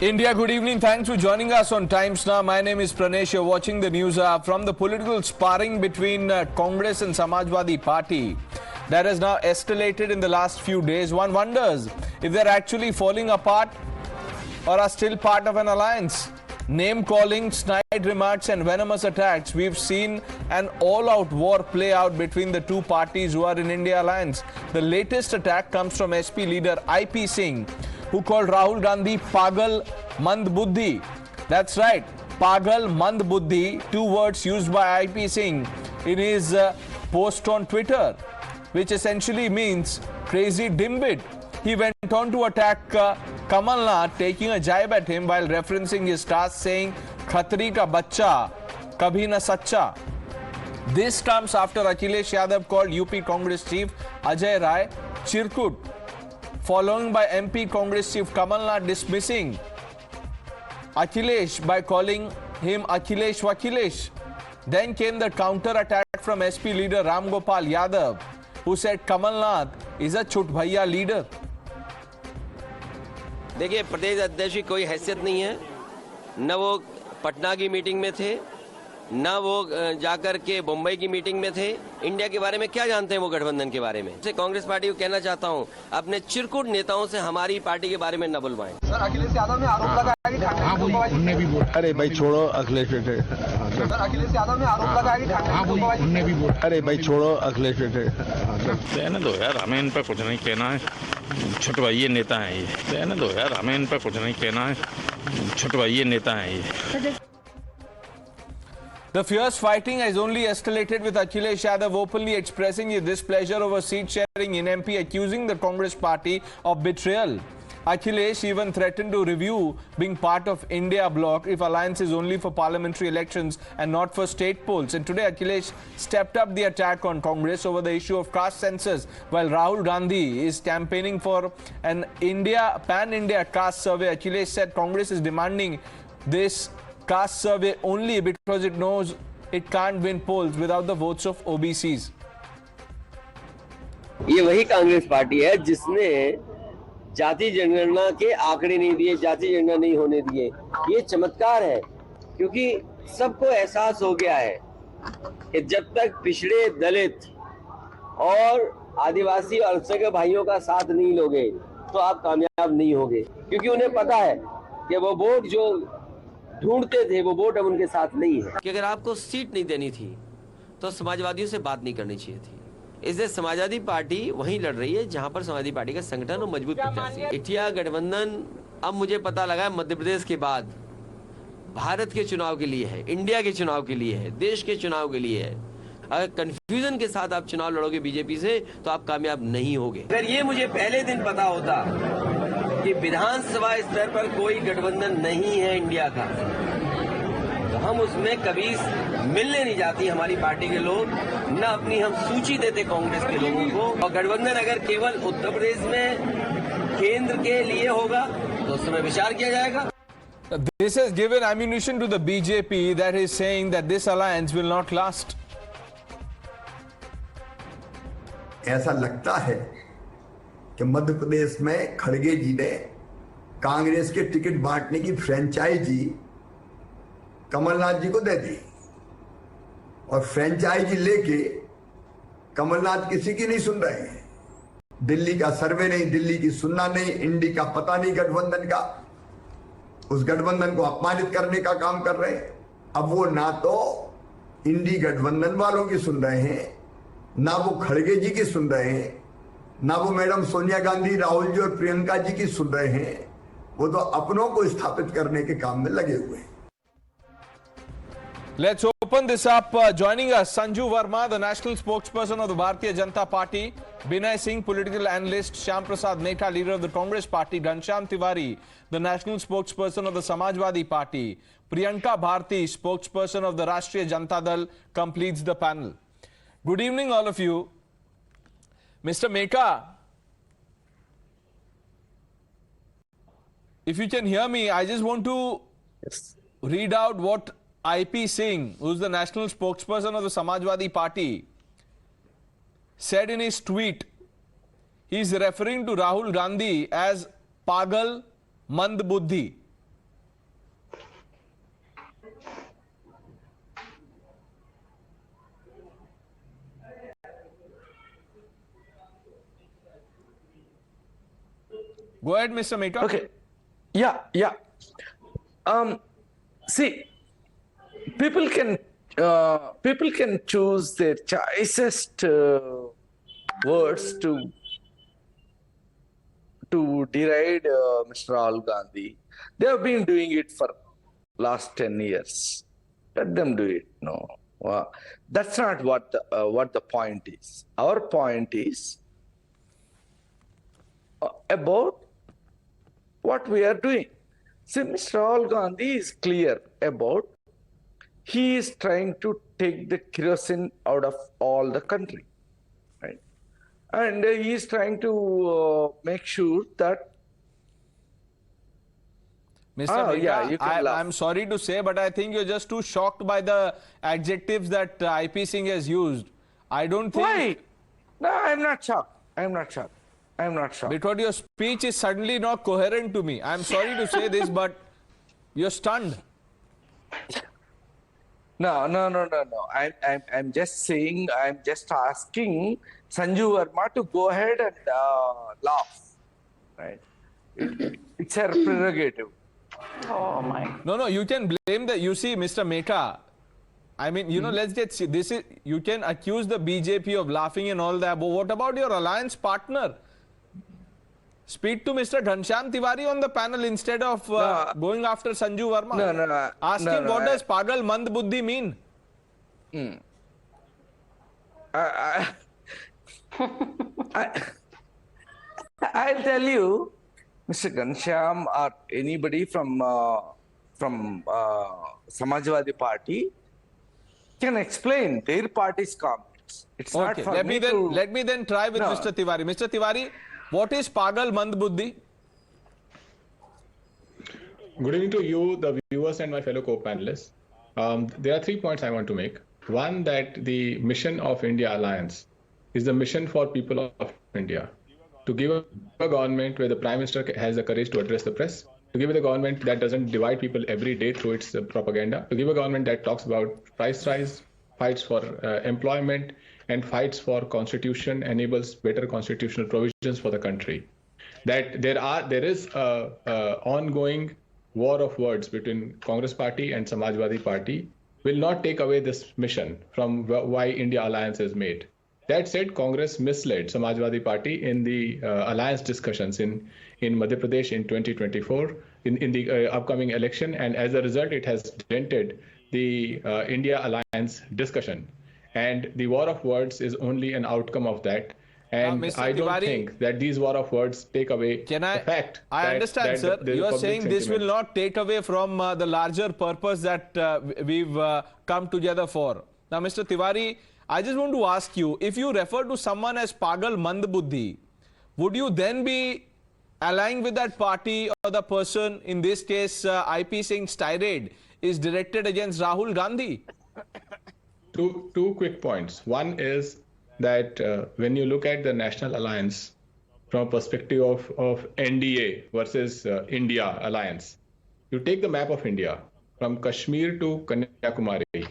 India, good evening. Thanks for joining us on Times Now. My name is Pranesh. You're watching the news from the political sparring between Congress and Samajwadi Party that has now escalated in the last few days. One wonders if they're actually falling apart or are still part of an alliance. Name-calling, snide remarks and venomous attacks. We've seen an all-out war play out between the two parties who are in India alliance. The latest attack comes from SP leader I.P. Singh, who called Rahul Gandhi Pagal Mand Buddhi. That's right, Pagal Mand Buddhi, two words used by I.P. Singh in his post on Twitter, which essentially means crazy dimbit. He went on to attack Kamal Nath, taking a jibe at him while referencing his task, saying, Khatri ka bachcha, kabhi na sacha. This comes after Akhilesh Yadav called UP Congress Chief Ajay Rai Chirkut, following by MP Congress Chief Kamal Nath dismissing Akhilesh by calling him Akhilesh Vakhilesh. Then came the counter attack from SP leader Ram Gopal Yadav, who said Kamal Nath is a chut bhaiya leader. देखिए, प्रदेश अध्यक्ष की कोई हैसियत नहीं है, न वो पटना की मीटिंग में थे, न वो जाकर के मुंबई की मीटिंग में थे। इंडिया के बारे में क्या जानते हैं वो गठबंधन के बारे में? कांग्रेस पार्टी को कहना चाहता हूं, अपने चिरकुट नेताओं से हमारी पार्टी के बारे में न बुलवाएं। सर, अखिलेश यादव ने आरोप लगाया कि अरे भाई छोड़ो अखिलेश। सर, अखिलेश यादव ने आरोप लगाया कि अरे भाई छोड़ो अखिलेश। रहने दो यार, हमें इन पर कुछ नहीं कहना है। छुटवाइए नेता हैं ये। रहने दो यार, हमें इन पर कुछ नहीं कहना है। छुटवाइए नेता हैं ये। The fierce fighting has only escalated, with Akhilesh Yadav openly expressing his displeasure over seat sharing in MP, accusing the Congress party of betrayal. Akhilesh even threatened to review being part of I.N.D.I.A bloc if alliance is only for parliamentary elections and not for state polls. And today Akhilesh stepped up the attack on Congress over the issue of caste census, while Rahul Gandhi is campaigning for an pan-India caste survey. Akhilesh said Congress is demanding this caste survey only because it knows it can't win polls without the votes of OBCs. ये वही Congress party है जिसने जाति जनगणना के आंकड़े नहीं दिए, जाति जनगणना नहीं होने दिए। ये चमत्कार है, क्योंकि सबको एहसास हो गया है कि जब तक पिछड़े, दलित और आदिवासी और अल्पसंख्यक भाइयों का साथ नहीं लोगे तो आप कामयाब नहीं होगे, क्योंकि उन्हें पता है कि वो वोट जो ढूंढते थे वो वोट अब उनके साथ नहीं है। कि अगर आपको सीट नहीं देनी थी तो समाजवादियों से बात नहीं करनी चाहिए थी। इसलिए समाजवादी पार्टी वहीं लड़ रही है जहां पर समाजवादी पार्टी का संगठन और मजबूत प्रत्याशी। इंडिया गठबंधन अब मुझे पता लगा है मध्य प्रदेश के बाद भारत के चुनाव के लिए है, इंडिया के चुनाव के लिए है, देश के चुनाव के लिए है। अगर कंफ्यूजन के साथ आप चुनाव लड़ोगे बीजेपी से तो आप कामयाब नहीं होगे। अगर ये मुझे पहले दिन पता होता कि विधानसभा स्तर पर कोई गठबंधन नहीं है इंडिया का, तो हम उसमें कभी मिलने नहीं जाती हमारी पार्टी के लोग, न अपनी हम सूची देते कांग्रेस के लोगों को। और गठबंधन अगर केवल उत्तर प्रदेश में केंद्र के लिए होगा तो उस समय विचार किया जाएगा। This has given ammunition to the BJP that is saying that this alliance will not last. ऐसा लगता है कि मध्य प्रदेश में खड़गे जी ने कांग्रेस के टिकट बांटने की फ्रेंचाइजी कमलनाथ जी को दे दी, और फ्रेंचाइजी लेके कमलनाथ किसी की नहीं सुन रहे हैं। दिल्ली का सर्वे नहीं, दिल्ली की सुनना नहीं, इंडी का पता नहीं गठबंधन का, उस गठबंधन को अपमानित करने का काम कर रहे हैं। अब वो ना तो इंडी गठबंधन वालों की सुन रहे हैं, ना वो खड़गे जी की सुन रहे हैं, ना वो मैडम सोनिया गांधी, राहुल जी और प्रियंका जी की सुन रहे हैं। वो तो अपनों को स्थापित करने के काम में लगे हुए हैं। Let's open this up. Joining us, Sanju Verma, the national spokesperson of the Bharatiya Janata Party; Binay Singh, political analyst; Syam Prasad Meka, leader of the Congress Party; Ghanshyam Tiwari, the national spokesperson of the Samajwadi Party; Priyanka Bharti, spokesperson of the Rashtriya Janata Dal, completes the panel. Good evening, all of you. Mr. Meka, if you can hear me, I just want to read out what I.P. Singh, who's the national spokesperson of the Samajwadi Party, said in his tweet. He's referring to Rahul Gandhi as Pagal Mand Buddhi. Go ahead, Mr. Meka. Okay. Yeah. See, people can choose their choicest words to deride Mr. Rahul Gandhi. They have been doing it for last 10 years. Let them do it. No, that's not what the point is. Our point is about what we are doing. See, Mr. Rahul Gandhi is clear about he is trying to take the kerosene out of all the country, right? And he is trying to make sure that Mr. Meka, yeah, you can laugh. I'm sorry to say, but I think you're just too shocked by the adjectives that IP Singh has used. I don't think... Why? No, I'm not shocked. Because your speech is suddenly not coherent to me. I'm sorry to say this, but you're stunned. No. I'm just saying, I'm just asking Sanju Verma to go ahead and laugh. Right? It's her prerogative. Oh my. No, you can blame the... You see, Mr. Meka, I mean, you know, let's get... This is... You can accuse the BJP of laughing and all that, but what about your alliance partner? Speak to Mr. Ghanshyam Tiwari on the panel instead of going after Sanju Verma. No. Ask him what does Pagal Mand Buddhi mean? I'll tell you, Mr. Ghanshyam or anybody from Samajwadi Party can explain their party's comments. It's not for let me then try with No. Mr. Tiwari. Mr. Tiwari, what is Pagal Mand Buddhi? Good evening to you, the viewers, and my fellow co-panelists. There are 3 points I want to make. One, that the mission of India Alliance is the mission for people of India. To give a government where the Prime Minister has the courage to address the press, to give a government that doesn't divide people every day through its propaganda, to give a government that talks about price rise, fights for employment, and fights for constitution, enables better constitutional provisions for the country. That there is a ongoing war of words between Congress Party and Samajwadi Party will not take away this mission from why India Alliance is made. That said, Congress misled Samajwadi Party in the alliance discussions in Madhya Pradesh in 2024 in the upcoming election, and as a result, it has dented the India Alliance discussion. And the war of words is only an outcome of that. And I don't think that these war of words take away the fact I understand, sir. You are saying this will not take away from the larger purpose that we've come together for. Now, Mr. Tiwari, I just want to ask you, if you refer to someone as Pagal Mand Buddhi, would you then be allying with that party, or the person, in this case, IP Singh's tirade is directed against Rahul Gandhi? Two quick points. One is that when you look at the National Alliance from a perspective of I.N.D.I.A. versus India Alliance, you take the map of India from Kashmir to Kanyakumari,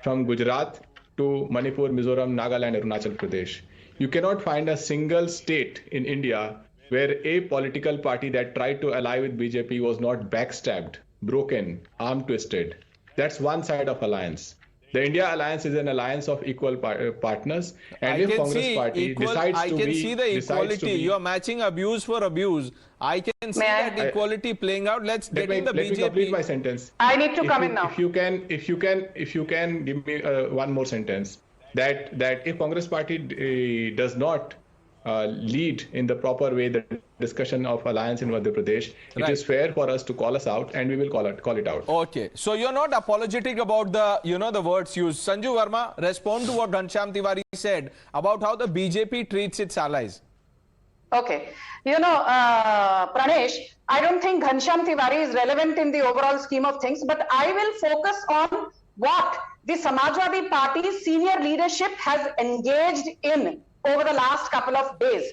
from Gujarat to Manipur, Mizoram, Nagaland, Arunachal Pradesh. You cannot find a single state in India where a political party that tried to ally with BJP was not backstabbed, broken, arm twisted. That's one side of alliance. The India Alliance is an alliance of equal partners, and if Congress Party decides to be... I can see the equality. You are matching abuse for abuse. I can see that equality playing out. Let's get in the BJP. Let me complete my sentence. I need to come in now. If you can give me one more sentence, that if Congress Party does not lead in the proper way the discussion of alliance in Madhya Pradesh, it is fair for us to call us out, and we will call it out. Okay, so you're not apologetic about the words used. Sanju Verma, respond to what Ghanshyam Tiwari said about how the BJP treats its allies. Okay, Pranesh, I don't think Ghanshyam Tiwari is relevant in the overall scheme of things, but I will focus on what the Samajwadi Party's senior leadership has engaged in over the last couple of days.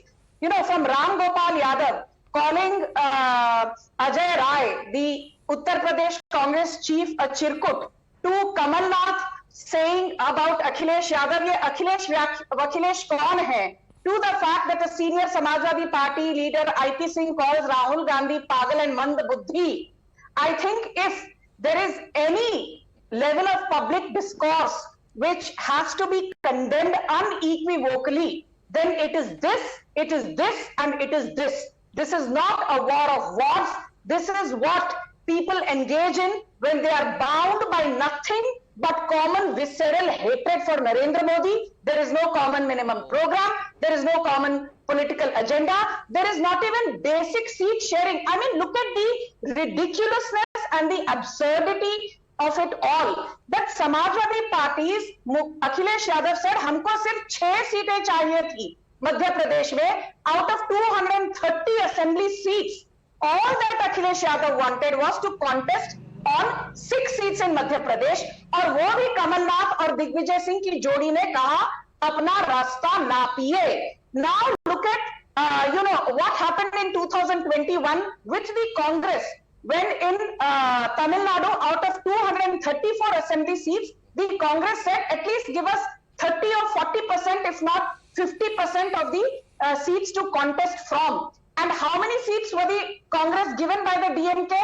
From Ram Gopal Yadav calling Ajay Rai, the Uttar Pradesh Congress Chief Chirkut, to Kamal Nath saying about Akhilesh Yadav, ye Akhilesh kaun hai? to the fact that the senior Samajwadi Party leader IP Singh calls Rahul Gandhi Pagal and Mand Buddhi. I think if there is any level of public discourse which has to be condemned unequivocally, then it is this, and it is this. This is not a war of wars. This is what people engage in when they are bound by nothing but common visceral hatred for Narendra Modi. There is no common minimum program. There is no common political agenda. There is not even basic seat sharing. I mean, look at the ridiculousness and the absurdity of it all. That Samajwadi parties, Akhilesh Yadav said, हमको सिर्फ 6 सीटें चाहिए थी मध्य प्रदेश में out of 230 assembly seats. All that Akhilesh Yadav wanted was to contest on 6 seats in Madhya Pradesh, और वो भी कमलनाथ और दिग्विजय सिंह की जोड़ी ने कहा अपना रास्ता नापिए. Now look at what happened in 2021 with the Congress when in Tamil Nadu out of 234 assembly seats the Congress said at least give us 30 or 40% if not 50% of the seats to contest from. And how many seats were the Congress given by the DMK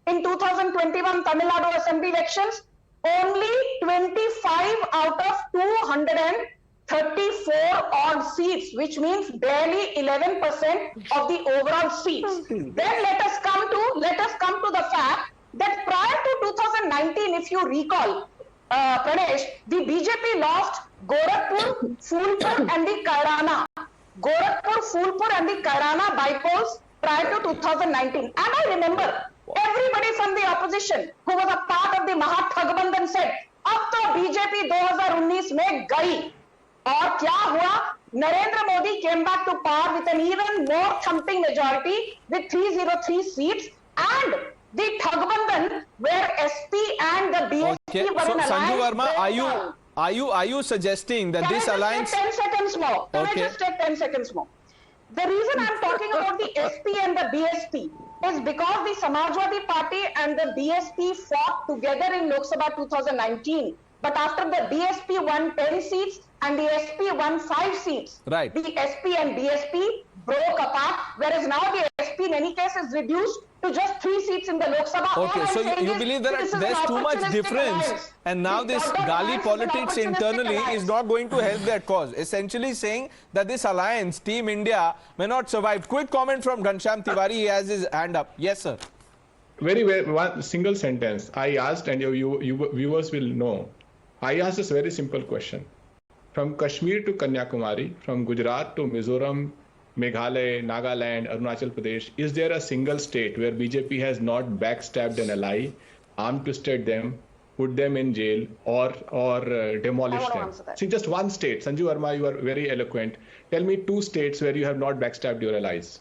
in 2021 Tamil Nadu assembly elections? Only 25 out of 234 odd seats, which means barely 11% of the overall seats. Then let us come to the fact that prior to 2019, if you recall, Pranesh, the BJP lost Gorakhpur, Phulpur and the Kairana. Gorakhpur, Phulpur and the Kairana by-polls prior to 2019. And I remember everybody from the opposition who was a part of the Mahathagabandhan said, अब तो BJP 2019 में गई. और क्या हुआ? Narendra Modi came back to power with an even more thumping majority with 303 seats, and the Thagabandhan where SP and the BSP were in alliance. Sanju Verma, are you suggesting that this alliance? Can I just take 10 seconds more? Can I just take 10 seconds more? The reason I'm talking about the SP and the BSP is because the Samajwadi Party and the BSP fought together in Lok Sabha 2019. But after the BSP won 10 seats and the SP won 5 seats, right, the SP and BSP broke apart, whereas now the SP in any case is reduced to just 3 seats in the Lok Sabha. Okay, so you believe that there's too much difference, and now this Gali politics internally is not going to help that cause. Essentially saying that this alliance, Team India, may not survive. Quick comment from Ghanshyam Tiwari. He has his hand up. Yes, sir. Very one single sentence. I asked, and you viewers will know. I asked this very simple question. From Kashmir to Kanyakumari, from Gujarat to Mizoram, Meghalaya, Nagaland, Arunachal Pradesh, is there a single state where BJP has not backstabbed an ally, arm twisted them, put them in jail, or demolished them? See, just one state. Sanju Verma, you are very eloquent. Tell me 2 states where you have not backstabbed your allies.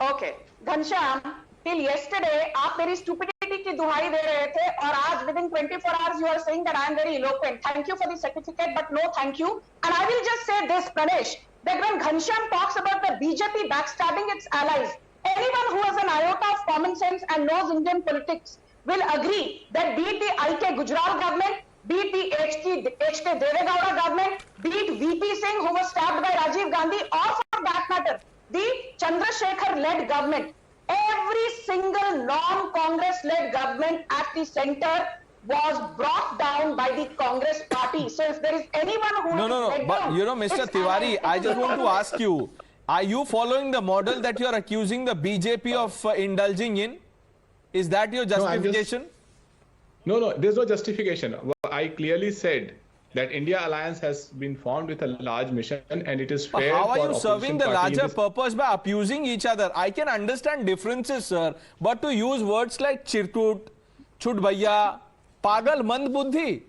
Okay, Ghanshyam, till yesterday, आप मेरी stupidity की दुहाई दे रहे थे, और आज within 24 hours you are saying that I am very eloquent. Thank you for the certificate, but no thank you. And I will just say this, Pranesh, that when Ghanshyam talks about the BJP backstabbing its allies, anyone who has an iota of common sense and knows Indian politics will agree that be it the I.K. Gujral government, be it the H.K. Devegowda government, be it VP Singh who was stabbed by Rajiv Gandhi, or for that matter, the Chandrasekhar-led government, every single non-Congress-led government at the center was brought down by the Congress party. So if there is anyone who... No. But Mr. Tiwari, I just want to ask you, are you following the model that you are accusing the BJP of indulging in? Is that your justification? No, there's no justification. I clearly said that India Alliance has been formed with a large mission, and it is fair. How are you serving the larger purpose by abusing each other? I can understand differences, sir, but to use words like Chirkut, Chud Bhaiya, Pagal, Mand Buddhi,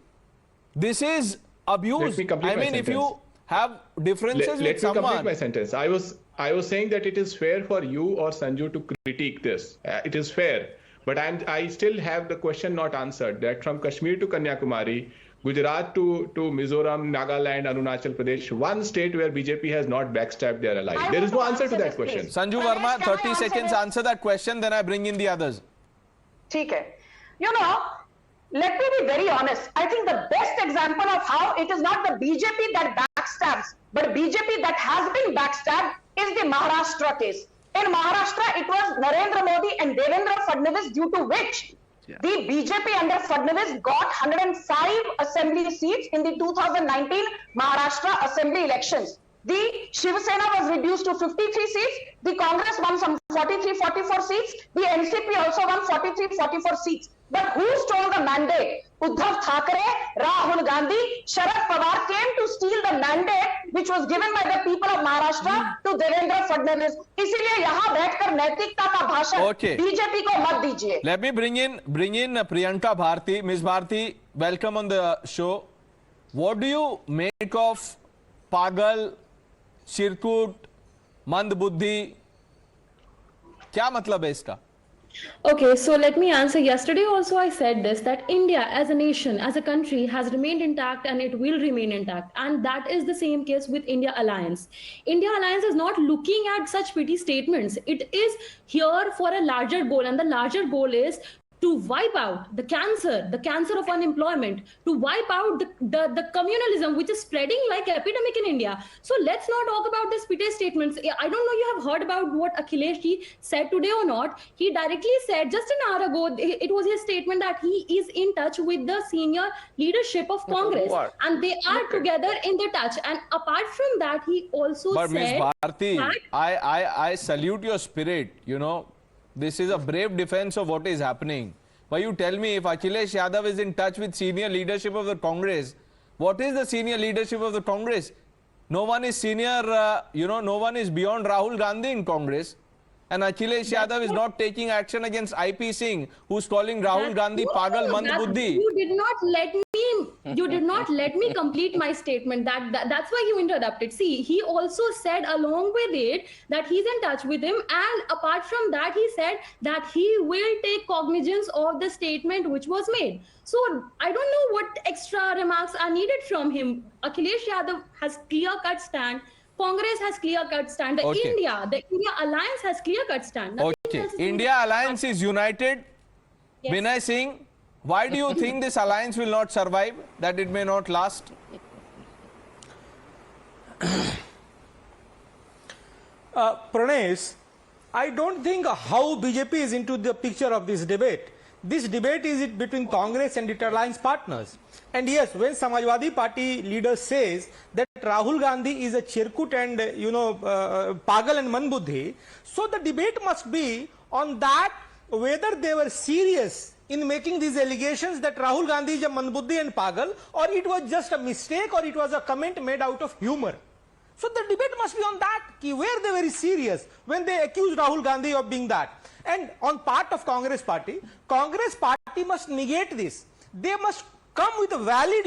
this is abuse. I mean, if you have differences with someone... Let me complete my sentence. I was saying that it is fair for you or Sanju to critique this. It is fair. But I still have the question not answered, that from Kashmir to Kanyakumari, Gujarat to Mizoram, Nagaland, Arunachal Pradesh, one state where BJP has not backstabbed their allies. There is no answer to that question. Sanju Verma, 30 seconds, answer that question, then I bring in the others. Okay. Let me be very honest. I think the best example of how it is not the BJP that backstabs. But BJP that has been backstabbed is the Maharashtra case. In Maharashtra, it was Narendra Modi and Devendra Fadnavis, due to which the BJP under Fadnavis got 105 assembly seats in the 2019 Maharashtra assembly elections. The Shiv Sena was reduced to 53 seats. The Congress won some 43-44 seats. The NCP also won 43-44 seats. But who stole the mandate? Uddhav Thackeray, Rahul Gandhi, Sharad Pawar came to steal the mandate which was given by the people of Maharashtra to Devendra Fadnavis. इसीलिए यहाँ बैठकर नैतिकता का भाषण BJP को मत दीजिए. Let me bring in Priyanka Bharti. Ms. Bharti, welcome on the show. What do you make of Pagal, Chirkut, Mand Buddhi? क्या मतलब है इसका? Okay, so let me answer. Yesterday also I said this, that India as a nation, as a country has remained intact and it will remain intact. And that is the same case with India Alliance. India Alliance is not looking at such petty statements. It is here for a larger goal, and the larger goal is to wipe out the cancer of unemployment, to wipe out the communalism which is spreading like epidemic in India. So let's not talk about these petty statements. I don't know you have heard about what Akhilesh ji said today or not. He directly said just an hour ago, it was his statement that he is in touch with the senior leadership of Congress and they are together in the touch. And apart from that, he also said... But Ms. Bharti, I salute your spirit, you know. This is a brave defense of what is happening. But you tell me, if Akhilesh Yadav is in touch with senior leadership of the Congress, what is the senior leadership of the Congress? No one is senior, no one is beyond Rahul Gandhi in Congress. And Akhilesh Yadav is not taking action against I.P. Singh, who's calling Rahul Gandhi Pagal Mand Buddhi. You did not let me complete my statement. That's why you interrupted. See, he also said along with it that he's in touch with him, and apart from that, he said that he will take cognizance of the statement which was made. So I don't know what extra remarks are needed from him. Akhilesh Yadav has clear-cut stand. Congress has clear-cut stand. The India Alliance has clear-cut stand. India Alliance is united. Yes. Vinay Singh, why do you think this alliance will not survive? That it may not last? Pranesh, I don't think how BJP is into the picture of this debate. This debate is between Congress and its alliance partners. And yes, when Samajwadi Party leader says that Rahul Gandhi is a Chirkut and, Pagal and Mand Buddhi, so the debate must be on that, whether they were serious in making these allegations that Rahul Gandhi is a Mand Buddhi and Pagal, or it was just a mistake, or it was a comment made out of humor. So the debate must be on that, where they were very serious when they accused Rahul Gandhi of being that. And on part of Congress Party must negate this. They must come with a valid,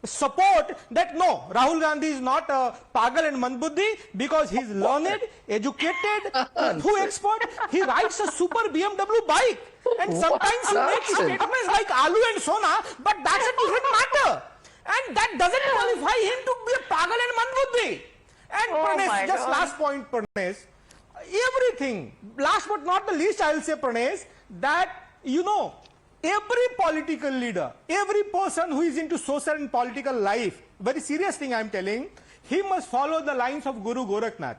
support that no, Rahul Gandhi is not a Pagal and Mand Buddhi because he's learned, educated, too expert. He rides a super BMW bike. And sometimes he makes statements like Alu and Sona, but that's a different matter. And that doesn't qualify him to be a Pagal and Mand Buddhi. And Pranesh, just last point, Pranesh, everything, last but not the least, I will say, Pranesh, that, every political leader, every person who is into social and political life, very serious thing I am telling, he must follow the lines of Guru Gorakhnath.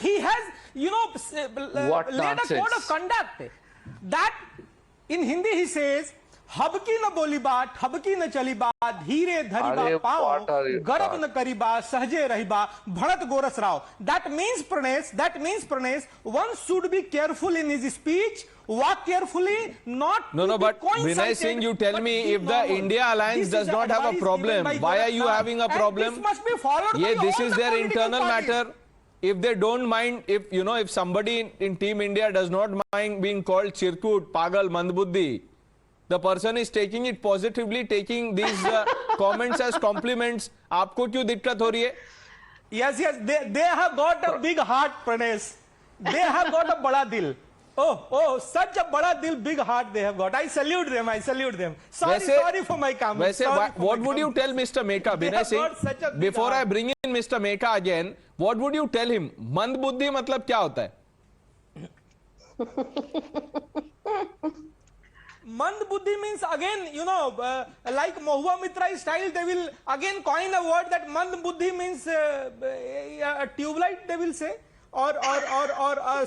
He has, laid a code of conduct that in Hindi he says, Habki na boli baat, habki na chali baat, dheere dhari ba pao, garab na kari ba, sahje rahi ba, bharat goras rao. That means, Pranesh, one should be careful in his speech, walk carefully, not No, but Vinay Singh, you tell me, if the India Alliance does not have a problem, why are you having a problem? This must be followed by this all is the their political internal parties. matter. If they don't mind, if somebody in Team India does not mind being called Chirkut, Pagal, Mand Buddhi, the person is taking it positively, taking these comments as compliments. आपको क्यों दिक्कत हो रही है? Yes, they have got a big heart, Pranesh. They have got a bada dil. Oh, such a bada dil, big heart they have got. I salute them. Sorry for my comments. What would you tell Mr. Meka, Vinay Singh? Before I bring in Mr. Meka again, what would you tell him? Mand Buddhi मतलब क्या होता है? Mand Buddhi means again, like Mahua Mitra style, they will again coin a word that Mand Buddhi means a tube light, they will say, or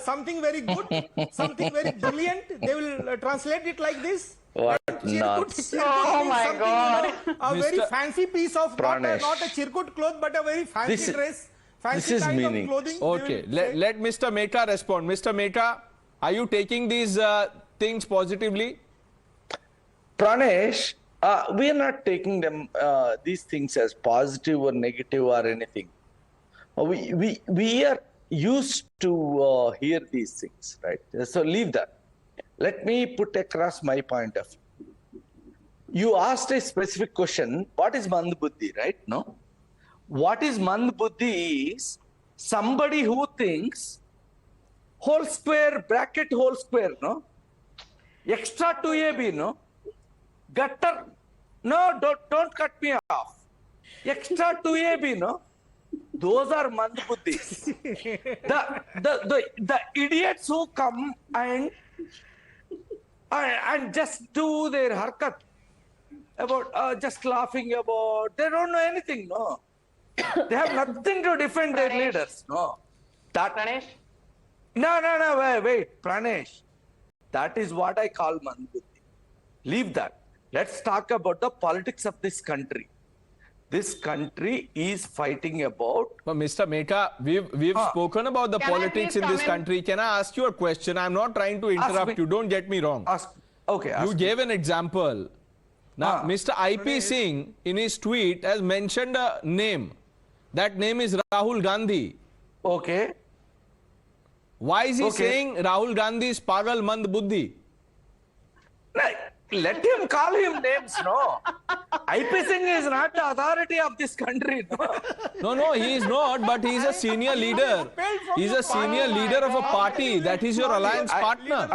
something very good, something very brilliant. They will translate it like this. What Chirkut Oh my God. A very fancy piece of, not a Chirkut cloth, but a very fancy dress, fancy is kind meaning. of clothing. Okay, let Mr. Meka respond. Mr. Meka, are you taking these things positively? Pranesh, we are not taking them these things as positive or negative or anything. We are used to hear these things, right? So leave that. Let me put across my point of view. You asked a specific question. What is Mand Buddhi, right? No. What is Mand Buddhi is somebody who thinks whole square bracket whole square, no? Extra 2AB, no? Gutter, no, don't cut me off. Extra 2AB, no? Those are Mand Buddhis. The idiots who come and just do their harkat about just laughing about, they don't know anything, no? They have nothing to defend their leaders, no? Pranesh? No, wait, Pranesh. That is what I call Mand Buddhi. Leave that. Let's talk about the politics of this country. This country is fighting about... But Mr. Meka, we've spoken about the politics in this country. Can I ask you a question? I'm not trying to interrupt you. Don't get me wrong. You gave an example. Now, Mr. I.P. Singh, in his tweet, has mentioned a name. That name is Rahul Gandhi. Okay. Why is he saying Rahul Gandhi is Pagal Mand Buddhi? Let him call him names, no? I.P. Singh is not the authority of this country, no? No, he is not, but he is a senior leader. He is a senior leader of a party. That is your alliance partner.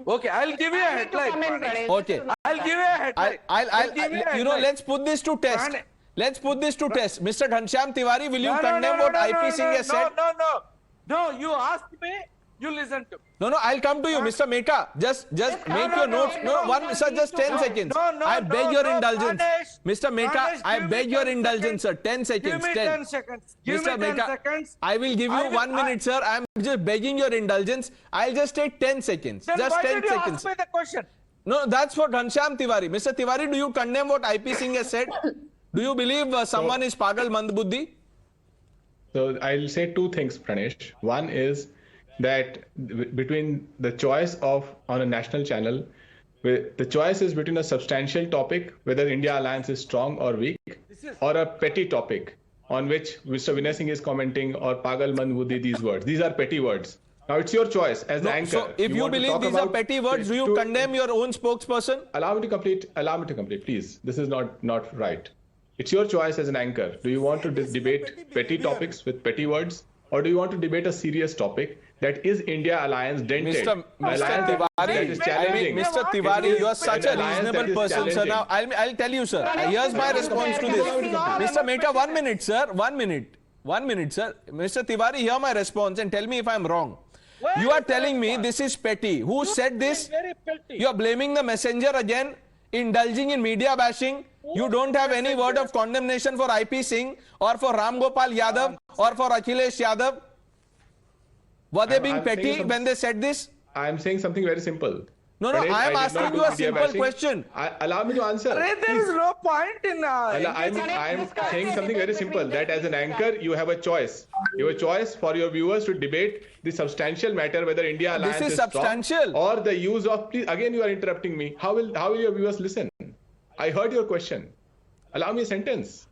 Okay. I'll give you a headline. Okay. I'll give you a headline. Let's put this to test. Let's put this to test. Mr. Ghanshyam Tiwari, will you condemn what I.P. Singh has said? No, you asked me, you listen to me. No, I'll come to you, Mr. Meka. Just make your notes. Sir, just 10 seconds. I beg your indulgence. Mr. Meka, I beg your indulgence, sir. 10 seconds. Give me 10 seconds. Mr. Meka, I will give you 1 minute, sir. I'm just begging your indulgence. I'll just take 10 seconds. Then just why 10 did you seconds. ask me the question? No, that's for Ghanshyam Tiwari. Mr. Tiwari, do you condemn what I.P. Singh has said? Do you believe someone is Pagal Mand Buddhi? So I'll say two things, Pranesh. One is that between the choice of on a national channel, the choice is between a substantial topic, whether India alliance is strong or weak, or a petty topic on which Mr. Vinay Singh is commenting, or Pagal Mand Buddhi, these words. These are petty words. Now it's your choice as the anchor. So if you believe these are petty words, do you condemn your own spokesperson? Allow me to complete, please. This is not right. It's your choice as an anchor. Do you want to debate petty topics with petty words, or do you want to debate a serious topic that is India alliance dented? Mr. Tiwari, you are such a reasonable person, sir. Now, I'll tell you, sir. Here's my response to this. Mr. Meka, 1 minute, sir. 1 minute. 1 minute, sir. Mr. Tiwari, hear my response and tell me if I'm wrong. You are telling me this is petty. Who said this? You are blaming the messenger again, indulging in media bashing. You don't have any word of condemnation for I.P. Singh or for Ram Gopal Yadav or for Akhilesh Yadav. Were they being petty when they said this? I am saying something very simple. No, I am asking you a simple question. Allow me to answer. There is no point in... I am saying something very simple, that as an anchor, you have a choice. You have a choice for your viewers to debate the substantial matter, whether India alliance is substantial strong, or the use of... Please, again, you are interrupting me. How will your viewers listen? I heard your question. Allow me a sentence.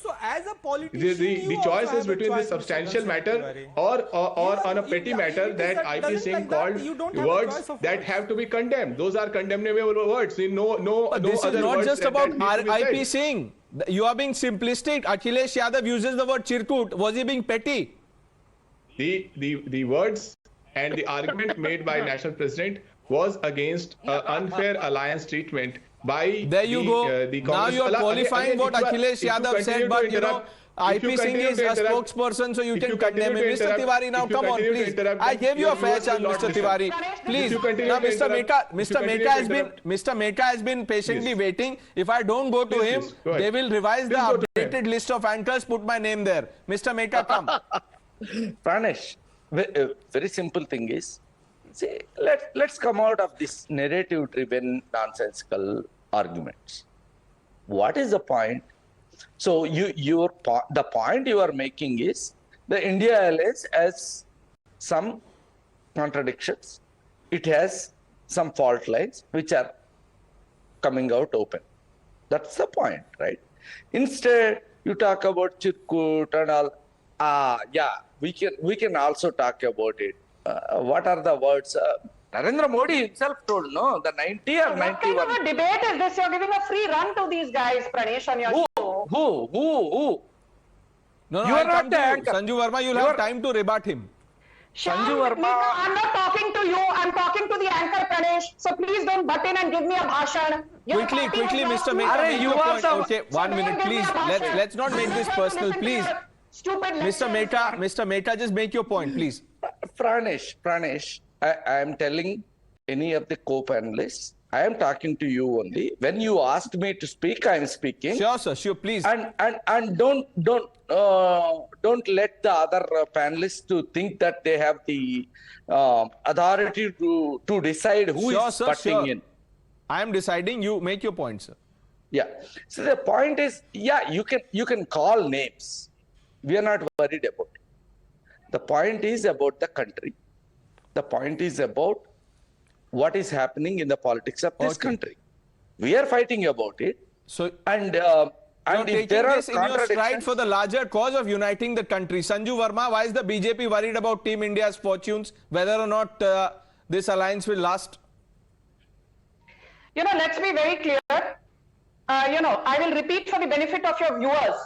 So as a politician, the choice is between the substantial matter or on a petty matter that I.P. Singh called words that have to be condemned. Those are condemnable words. This is not just about I.P. Singh. You are being simplistic. Akhilesh Yadav uses the word Chirkut. Was he being petty? The words and the argument made by National President was against unfair alliance treatment by there you go. The now you are qualifying what Akhilesh Yadav said, but IP Singh is a spokesperson, so you can condemn him. Mr. Tiwari, now come on, please. I gave you a fair chance, Mr. Tiwari. Please. Now, Mr. Meka has been patiently waiting. If I don't go to him, they will revise the updated list of anchors, put my name there. Mr. Meka, come. Pranesh, very simple thing is, see, let's come out of this narrative-driven, nonsensical arguments. What is the point? So the point you are making is the India alliance has some contradictions. It has some fault lines which are coming out open. That's the point, right? Instead, you talk about Chirkut and all. Yeah, we can also talk about it. What are the words? Narendra Modi himself told, no, the 90 or 91. What kind of a debate is this? You're giving a free run to these guys, Pranesh, on your show. Who? No, you are not the anchor. Sanju Verma, you'll have time to rebut him. Sanju Verma, I'm not talking to you. I'm talking to the anchor, Pranesh. So please don't butt in and give me a bhashan. Quickly, Mr. Meka, you point. are Okay, 1 minute, please. Let's not make this personal, please. Mr. Meka, just make your point, please. Pranesh, I am telling any of the co-panelists, I am talking to you only. When you asked me to speak, I am speaking. Sure, sir. Sure, please. And don't let the other panelists to think that they have the authority to decide who is butting in. I am deciding. You make your point, sir. Yeah. So the point is, yeah, you can call names. We are not worried about it. The point is about the country. The point is about what is happening in the politics of this country. We are fighting about it. So, and if there are this in your stride for the larger cause of uniting the country. Sanju Verma, why is the BJP worried about Team India's fortunes, whether or not this alliance will last? Let's be very clear. I will repeat for the benefit of your viewers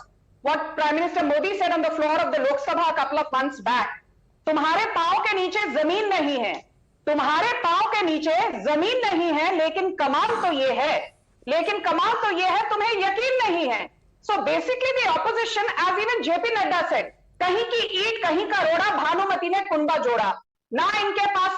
what Prime Minister Modi said on the floor of the Lok Sabha a couple of months back. तुम्हारे पांव के नीचे जमीन नहीं है, तुम्हारे पांव के नीचे जमीन नहीं है, लेकिन कमाल तो ये है, तुम्हें यकीन नहीं है. So basically the opposition, as even JP Nadda said, कहीं की ईंट कहीं का रोड़ा, भानुमति ने कुंबा जोड़ा. ना इनके पास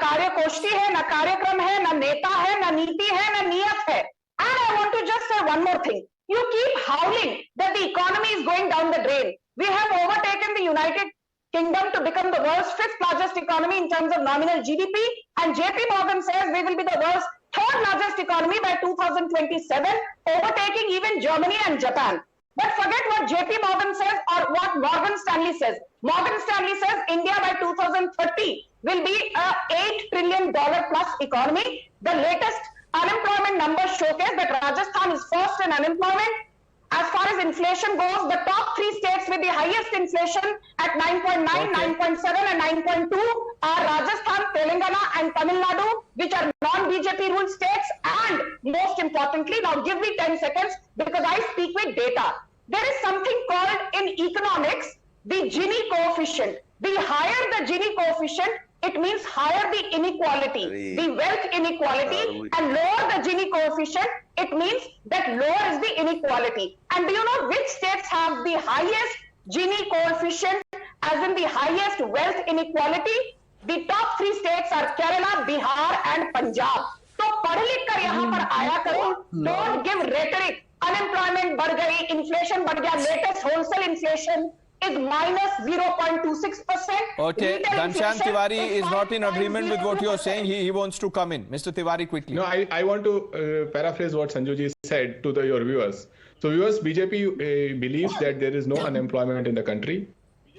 कार्यकोष्ठी है, ना कार्यक्रम है, ना नेता है, ना नीति है, ना नियत है. And I want to just say one more thing. You keep howling that the economy is going down the drain. We have overtaken the United Kingdom to become the world's 5th largest economy in terms of nominal GDP, and JP Morgan says we will be the world's 3rd largest economy by 2027, overtaking even Germany and Japan. But forget what JP Morgan says or what Morgan Stanley says. Morgan Stanley says India by 2030 will be a $8 trillion plus economy. The latest unemployment numbers showcase that Rajasthan is first in unemployment. As far as inflation goes, the top 3 states with the highest inflation at 9.9, 9.7 and 9.2 are Rajasthan, Telangana and Tamil Nadu, which are non-BJP ruled states. And most importantly, now give me 10 seconds because I speak with data. There is something called in economics, the Gini coefficient. The higher the Gini coefficient, it means higher the inequality, the wealth inequality, and lower the Gini coefficient, it means that lower is the inequality. And do you know which states have the highest Gini coefficient, as in the highest wealth inequality? The top 3 states are Kerala, Bihar and Punjab. So पढ़ लिख कर यहाँ पर आया करो, don't give rhetoric. Unemployment बढ़ गई, inflation बढ़ गया, latest wholesale inflation is minus 0.26%. Okay, Ghanshyam Tiwari is not in agreement with what you are saying. He wants to come in. Mr. Tiwari, quickly. No, I want to paraphrase what Sanjuji said to your viewers. So viewers, BJP believes that there is no unemployment in the country.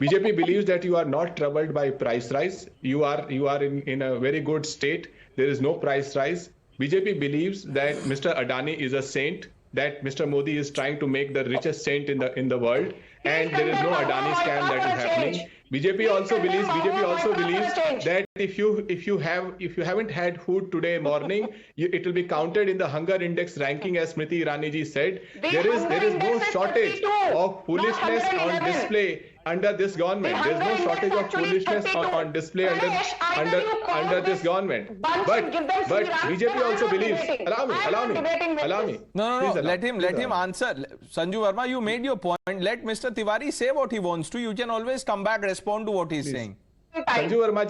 BJP believes that you are not troubled by price rise. You are in a very good state. There is no price rise. BJP believes that Mr. Adani is a saint, that Mr. Modi is trying to make the richest saint in the world, and there is no Adani scam that is happening. BJP also believes that if you haven't had food today morning, it will be counted in the hunger index ranking, as Smriti Irani ji said. There is no shortage of foolishness on display under this government. There's no shortage of foolishness on display under this government. But BJP also believes. Allow me. No. Let him answer. Sanju Verma, you made your point. Let Mr. Tiwari say what he wants to. You can always come back, respond to what he's saying. Sanju Verma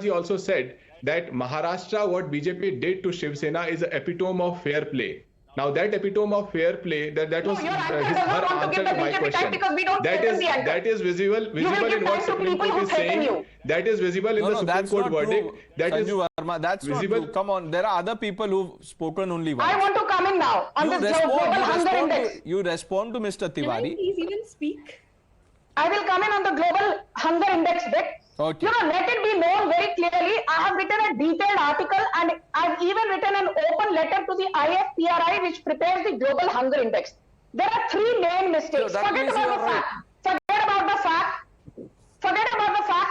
ji also said that Maharashtra, what BJP did to Shiv Sena is an epitome of fair play. Now that epitome of fair play, that was her answer to my question. That is visible in what Supreme Court is saying. That is visible in the Supreme Court verdict. That is Verma, that's visible. Not true. Come on, there are other people who've spoken only once. I want to come in now on this global hunger index. You respond to Mr. Tiwari. Can I please even speak? I will come in on the global hunger index bit. Okay. Let it be known very clearly. I have written a detailed article and I've even written an open letter to the I.N.D.I.A, which prepares the global hunger index. There are three main mistakes. Forget about the fact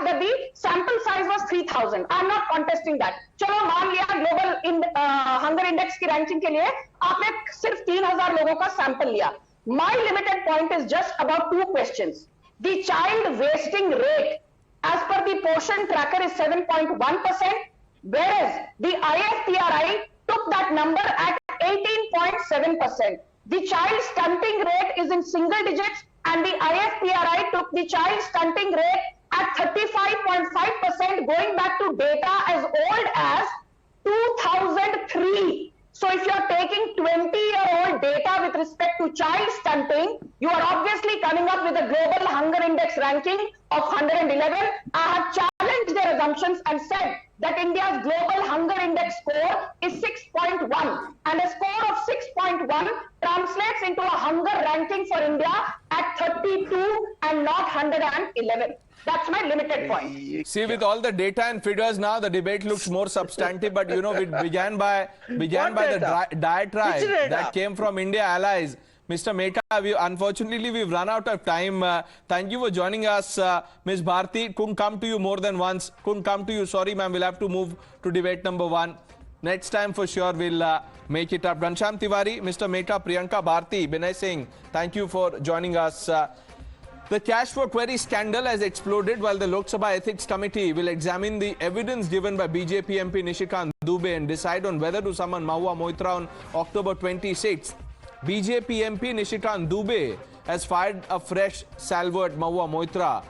that the sample size was 3,000. I'm not contesting that. चलो मान लिया global hunger index की ranking के लिए आपने सिर्फ 3,000 लोगों का sample लिया. My limited point is just about two questions. The child wasting rate as per the Poshan tracker is 7.1%, whereas the I.N.D.I.A took that number at 18.7%. The child stunting rate is in single digits and the I.N.D.I.A took the child stunting rate at 35.5%, going back to data as old as 2003. So if you are taking 20-year-old data with respect to child stunting, you are obviously coming up with a global hunger index ranking of 111. I have challenged their assumptions and said that India's global hunger index score is 6.1, and a score of 6.1 translates into a hunger ranking for India at 32 and not 111. That's my limited point. See, with all the data and figures now, the debate looks more substantive. But it began by the diatribe that came from India allies. Mr. Meka, unfortunately, we've run out of time. Thank you for joining us, Ms. Bharti. Couldn't come to you more than once. Couldn't come to you. Sorry, ma'am. We'll have to move to debate number 1. Next time, for sure, we'll make it up. Ghanshyam Tiwari, Mr. Meka, Priyanka Bharti, Binay Singh, thank you for joining us. The cash for query scandal has exploded while the Lok Sabha Ethics Committee will examine the evidence given by BJP MP Nishikant Dubey and decide on whether to summon Mahua Moitra on October 26th. BJP MP Nishikant Dubey has fired a fresh salvo at Mahua Moitra,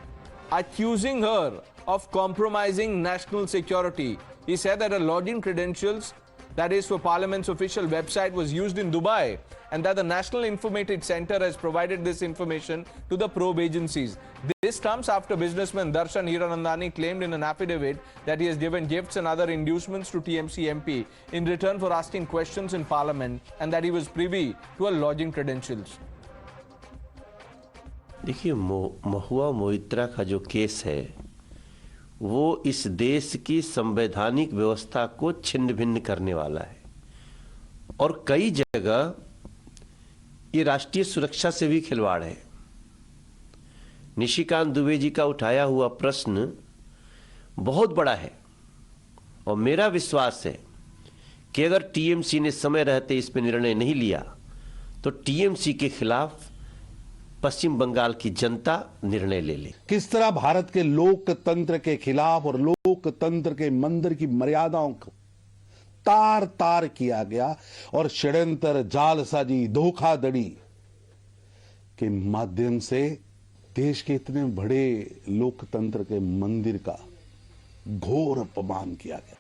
accusing her of compromising national security. He said that her login credentials, that is for Parliament's official website, was used in Dubai, and that the National Information Center has provided this information to the probe agencies. This comes after businessman Darshan Hiranandani claimed in an affidavit that he has given gifts and other inducements to TMC MP in return for asking questions in Parliament, and that he was privy to her login credentials. देखिए, महुआ मोइत्रा का जो case है वो इस देश की संवैधानिक व्यवस्था को छिन्न भिन्न करने वाला है और कई जगह ये राष्ट्रीय सुरक्षा से भी खिलवाड़ है। निशिकांत दुबे जी का उठाया हुआ प्रश्न बहुत बड़ा है और मेरा विश्वास है कि अगर टीएमसी ने समय रहते इस पर निर्णय नहीं लिया तो टीएमसी के खिलाफ पश्चिम बंगाल की जनता निर्णय ले ले। किस तरह भारत के लोकतंत्र के खिलाफ और लोकतंत्र के मंदिर की मर्यादाओं को तार तार किया गया और षड्यंत्र, जालसाजी, धोखाधड़ी के माध्यम से देश के इतने बड़े लोकतंत्र के मंदिर का घोर अपमान किया गया।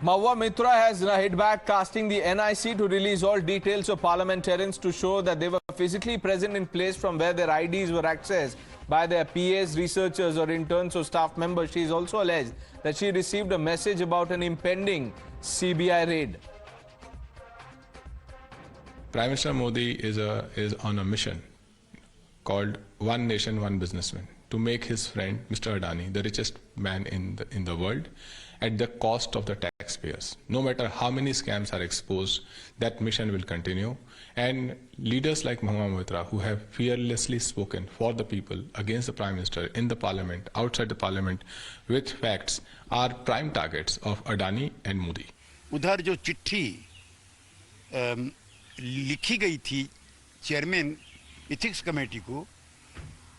Mahua Moitra has hit back, casting the NIC to release all details of parliamentarians to show that they were physically present in place from where their IDs were accessed by their PAs, researchers or interns or staff members. She is also alleged that she received a message about an impending CBI raid. Prime Minister Modi is on a mission called One Nation, One Businessman, to make his friend Mr. Adani the richest man in the world at the cost of the taxpayers. No matter how many scams are exposed, that mission will continue. And leaders like Mahua Moitra, who have fearlessly spoken for the people, against the Prime Minister, in the Parliament, outside the Parliament, with facts, are prime targets of Adani and Modi. उधर जो चिट्ठी लिखी गई थी chairman ethics committee को,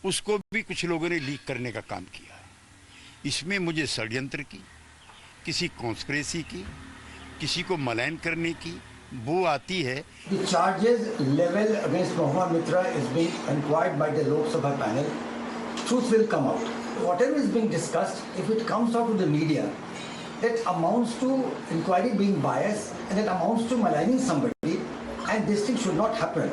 उसको भी कुछ लोगों ने लीक करने का काम किया है। इसमें मुझे षड्यंत्र की, किसी कॉन्स्पिरेसी की, किसी को मलाइन करने की वो आती है। The charges level against Mohammed Mitra is being inquired by the Lok Sabha panel. Truth will come out. Whatever is being discussed, if it comes out to the media, that amounts to inquiry being biased and that amounts to maligning somebody, and this thing should not happen.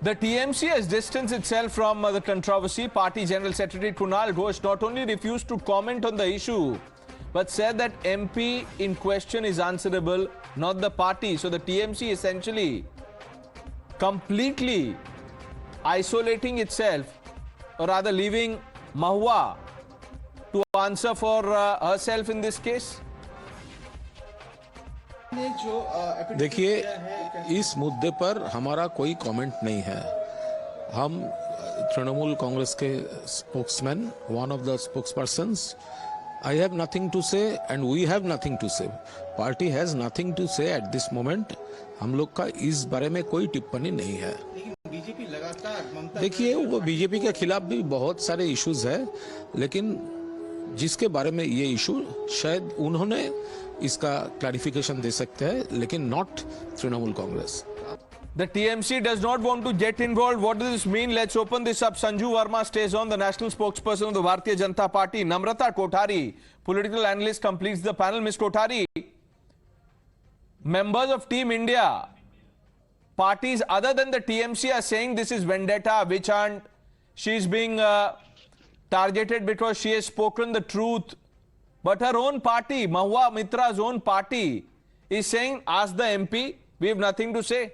The TMC has distanced itself from the controversy. Party General Secretary Kunal Ghosh not only refused to comment on the issue, but said that MP in question is answerable, not the party. So the TMC essentially completely isolating itself, or rather leaving Mahua to answer for herself in this case. देखिए, इस मुद्दे पर हमारा कोई comment नहीं है। हम तृणमूल कांग्रेस के spokesman, one of the spokespersons, I have nothing to say and we have nothing to say. Party has nothing to say at this moment. हम लोग का इस बारे में कोई टिप्पणी नहीं है। बीजेपी लगातार देखिए, वो बीजेपी के खिलाफ भी बहुत सारे इश्यूज है, लेकिन जिसके बारे में ये इशू शायद उन्होंने इसका क्लैरिफिकेशन दे सकते हैं, लेकिन not Trinamool Congress. The TMC does not want to get involved. What does this mean? Let's open this up. Sanju Verma stays on, the national spokesperson of the Bharatiya Janata Party. Namrata Kothari, political analyst, completes the panel. Ms. Kothari, members of Team India, parties other than the TMC are saying this is vendetta, witch hunt. She's being targeted because she has spoken the truth. But her own party, Mahua Mitra's own party, is saying, ask the MP, we have nothing to say.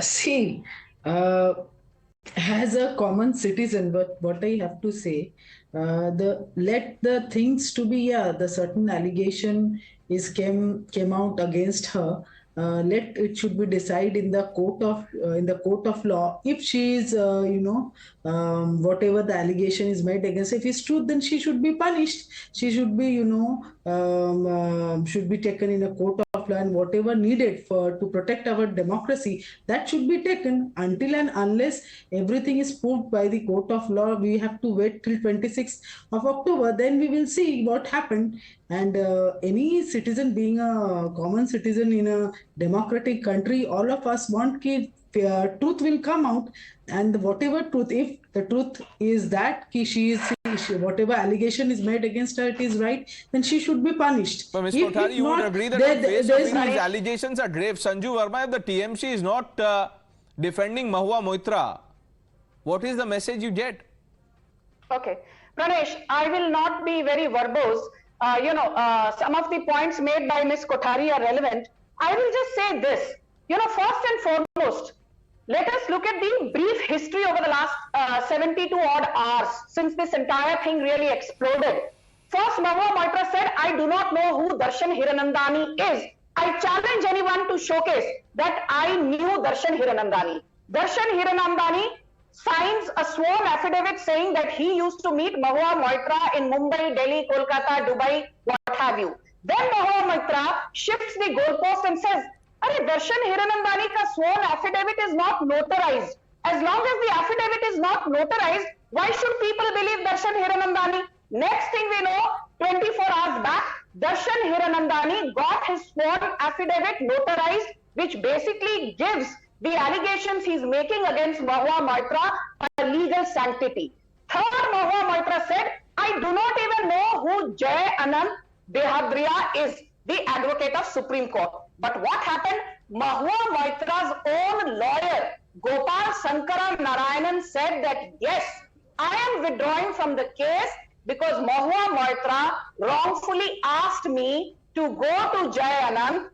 See, as a common citizen, what I have to say, let the things to be, the certain allegation came out against her. Let it should be decided in the court of law. If she is, whatever the allegation is made against, if it's true, then she should be punished. She should be, should be taken in a court of law, and whatever needed to protect our democracy, that should be taken. Until and unless everything is proved by the court of law, we have to wait till 26th of October. Then we will see what happened. And any citizen, being a common citizen in a democratic country, all of us want that truth will come out, and whatever truth, if the truth is that whatever allegation is made against her, it is right, then she should be punished. But Ms. Kothari, you would agree that the face of these allegations are grave. Sanju Verma, if the TMC is not defending Mahua Moitra, what is the message you get? Okay. Pranesh, I will not be very verbose. Some of the points made by Ms. Kothari are relevant. I will just say this. First and foremost, let us look at the brief history over the last 72 odd hours since this entire thing really exploded. First, Mahua Moitra said, I do not know who Darshan Hiranandani is. I challenge anyone to showcase that I knew Darshan Hiranandani. Darshan Hiranandani signs a sworn affidavit saying that he used to meet Mahua Moitra in Mumbai, Delhi, Kolkata, Dubai, what have you. Then Mahua Moitra shifts the goalpost and says, Darshan Hiranandani ka sworn affidavit is not notarized. As long as the affidavit is not notarized, why should people believe Darshan Hiranandani? Next thing we know, 24 hours back, Darshan Hiranandani got his sworn affidavit notarized, which basically gives the allegations he's making against Mahua Moitra a legal sanctity. Third, Mahua Moitra said, I do not even know who Jai Anand Behadria is, the advocate of Supreme Court. But what happened? Mahua Moitra's own lawyer, Gopal Sankara Narayanan, said that yes, I am withdrawing from the case because Mahua Moitra wrongfully asked me to go to Jai Anand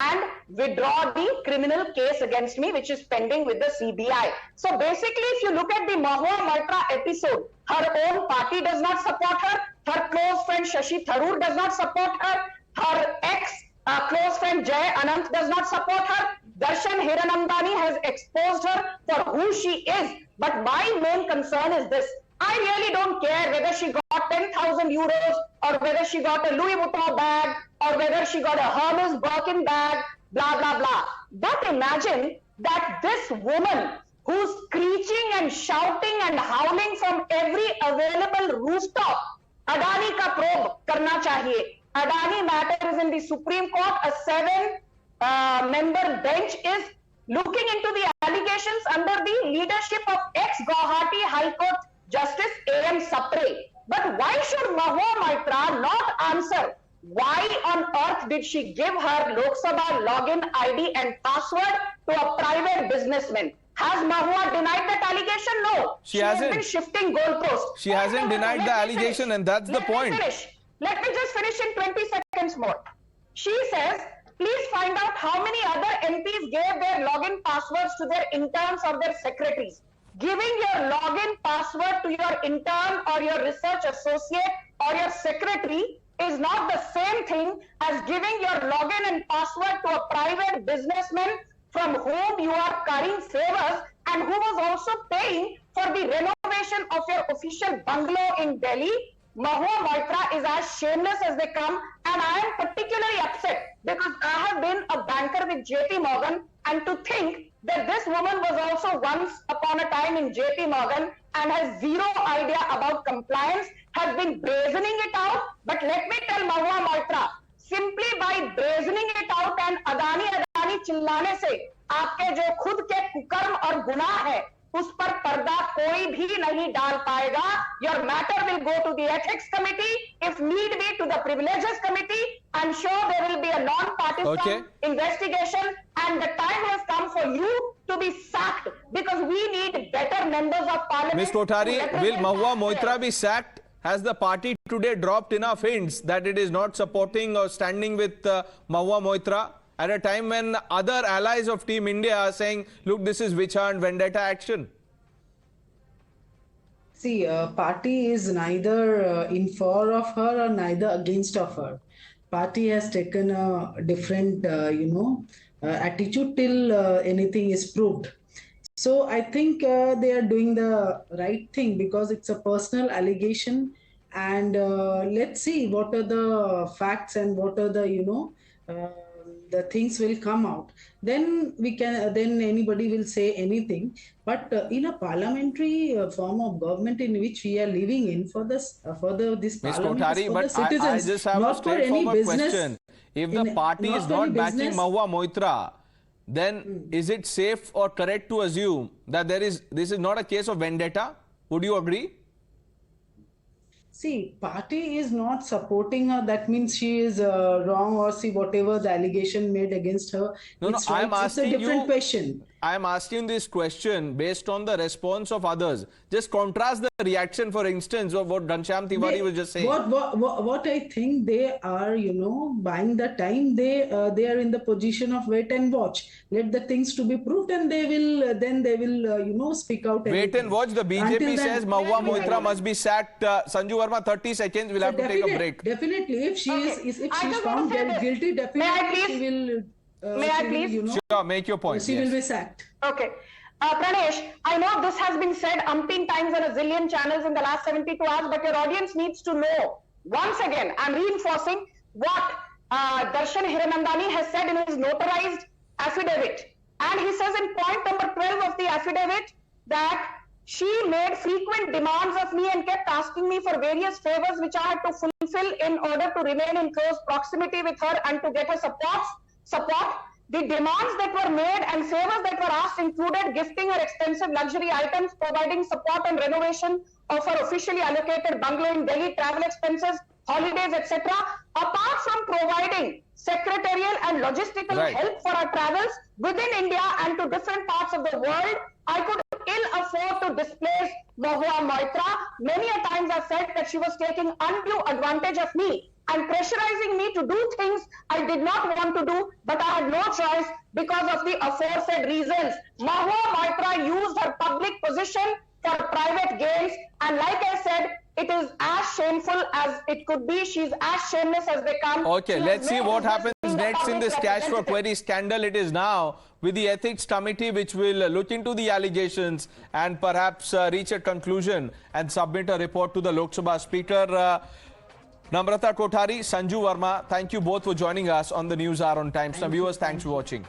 and withdraw the criminal case against me, which is pending with the CBI. So basically, if you look at the Mahua Moitra episode, her own party does not support her, her close friend Shashi Tharoor does not support her, her ex-close friend Jai Anand does not support her, Darshan Hiranandani has exposed her for who she is. But my main concern is this. I really don't care whether she got 10,000 euros or whether she got a Louis Vuitton bag or whether she got a Hermes Birkin bag blah, blah, blah. But imagine that this woman who's screeching and shouting and howling from every available rooftop, Adani ka probe karna chahiye. Adani matter is in the Supreme Court. A 7-member bench is looking into the allegations under the leadership of ex-Guwahati High Court Justice A.M. Sapre. But why should Mahua Moitra not answer? Why on earth did she give her Lok Sabha login ID and password to a private businessman? Has Mahua denied that allegation? No. She hasn't. Has been shifting goalposts. She hasn't denied the allegation, and that's the point. Let me just finish in 20 seconds more. She says, please find out how many other MPs gave their login passwords to their interns or their secretaries. Giving your login password to your intern or your research associate or your secretary is not the same thing as giving your login and password to a private businessman from whom you are currying favors and who was also paying for the renovation of your official bungalow in Delhi. Mahua Moitra is as shameless as they come, and I am particularly upset because I have been a banker with JP Morgan, and to think that this woman was also once upon a time in JP Morgan and has zero idea about compliance, has been brazening it out. But let me tell Mahua Moitra, simply by brazening it out and Adani चिल्लाने से आपके जो खुद के कुकर्म और गुनाह है उस पर पर्दा कोई भी नहीं डाल पाएगा. Your matter will go to the ethics committee, if need be to the privileges committee. I'm sure there will be a non-partisan investigation, and the time has come for you to be sacked because we need better members of parliament. Ms. Kothari, will Mahua Moitra be sacked? Has the party today dropped enough hints that it is not supporting or standing with Mahua Moitra at a time when other allies of Team India are saying, look, this is witch hunt, vendetta action? See, party is neither in favor of her or neither against of her. Party has taken a different, attitude till anything is proved. So I think they are doing the right thing because it's a personal allegation, and let's see what are the facts and what are the, the things will come out. Then we can, then anybody will say anything. But in a parliamentary form of government in which we are living in, for this parliament is for the citizens, I just have a straightforward question. If the party is not backing Mahua Moitra, then is it safe or correct to assume that this is not a case of vendetta? Would you agree? See, party is not supporting her. That means she is wrong, or see whatever the allegation made against her. No, it's right. It's a different question. I am asking this question based on the response of others. Just contrast the reaction, for instance, of what Ghanshyam Tiwari was just saying. What I think they are, buying the time. They are in the position of wait and watch. Let the things to be proved, and they will speak out. Wait and watch. The BJP says Mahua Moitra must be sacked. Sanju Verma, 30 seconds. We'll have to take a break. Definitely, if she is found guilty, definitely she will. May I please? Sure, make your point. She will be sacked. Okay. Pranesh, I know this has been said umpteen times on a zillion channels in the last 72 hours, but your audience needs to know. Once again, I'm reinforcing what Darshan Hiranandani has said in his notarized affidavit. And he says in point number 12 of the affidavit that she made frequent demands of me and kept asking me for various favors which I had to fulfill in order to remain in close proximity with her and to get her support. The demands that were made and favors that were asked included gifting her expensive luxury items, providing support and renovation of her officially allocated bungalow in Delhi, travel expenses, holidays, etc. Apart from providing secretarial and logistical help for our travels within India and to different parts of the world, I could ill afford to displace Mahua Moitra. Many a times I felt that she was taking undue advantage of me and pressurizing me to do things I did not want to do, but I had no choice because of the aforesaid reasons. Mahua Moitra used her public position for private gains, and like I said, it is as shameful as it could be. She's as shameless as they come. Okay, let's see what happens next in this cash for query scandal. It is now with the ethics committee, which will look into the allegations and perhaps reach a conclusion and submit a report to the Lok Sabha Speaker. Namrata Kothari, Sanju Verma, thank you both for joining us on the News Hour on Times. Now, viewers, thanks for watching.